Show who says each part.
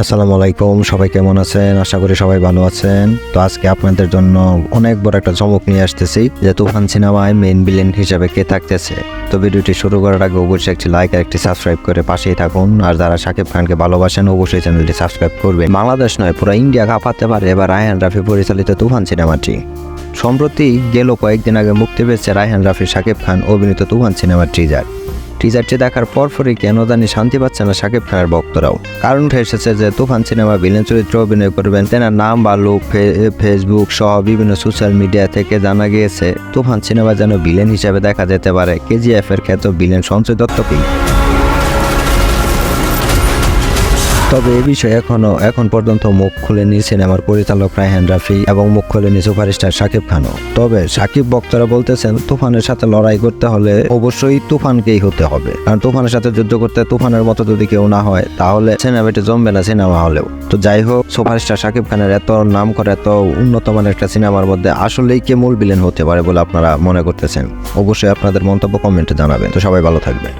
Speaker 1: আসসালামু আলাইকুম, সবাই কেমন আছেন? আশা করি সবাই ভালো আছেন। তো আজকে আপনাদের জন্য অনেক বড় একটা চমক নিয়ে আসতেছি যে তুফান সিনেমায় মেইন ভিলেন হিসেবে কে থাকতেছে। তো ভিডিওটি শুরু করার আগে অবশ্যই একটি লাইক আর একটি সাবস্ক্রাইব করে পাশেই থাকুন। আর যারা শাকিব খানকে ভালোবাসেন অবশ্যই চ্যানেলটি সাবস্ক্রাইব করবেন। বাংলাদেশ নয়, পুরো ইন্ডিয়া কাঁপাতে পারে এবার রায়হান রাফি পরিচালিত তুফান সিনেমাটি। সম্প্রতি গেল কয়েকদিন আগে মুক্তি পেয়েছে রায়হান রাফি শাকিব খান অভিনীত তুফান সিনেমার টিজারটি দেখার পরপরই কেন জানি শান্তি পাচ্ছে না শাকিব খানের ভক্তরাও। কারণ উঠে এসেছে যে তুফান সিনেমা ভিলেন চরিত্রে অভিনয় করবেন তেনার নাম বা লুক ফেসবুক সহ বিভিন্ন সোশ্যাল মিডিয়া থেকে জানা গিয়েছে তুফান সিনেমা যেন ভিলেন হিসেবে দেখা যেতে পারে কেজিএফ এর খ্যাত ভিলেন সঞ্জয় দত্তকেই। তবে এ বিষয়ে এখন পর্যন্ত মুখ খুলেনি সিনেমার পরিচালক রায়হান রাফি এবং মুখ খুলেনি সুপারস্টার শাকিব খানও। তবে শাকিব ভক্তরা বলতেছেন তুফানের সাথে লড়াই করতে হলে অবশ্যই তুফানকেই হতে হবে, কারণ তুফানের সাথে যুদ্ধ করতে তুফানের মতো যদি কেউ না হয় তাহলে সিনেমাটি জমবে না সিনেমা হলেও। তো যাই হোক, সুপারস্টার শাকিব খানের এত নাম করে এত উন্নত মানের একটা সিনেমার মধ্যে আসলেই কে মূল ভিলেন হতে পারে বলে আপনারা মনে করতেছেন? অবশ্যই আপনাদের মন্তব্য কমেন্টে জানাবেন। তো সবাই ভালো থাকবে।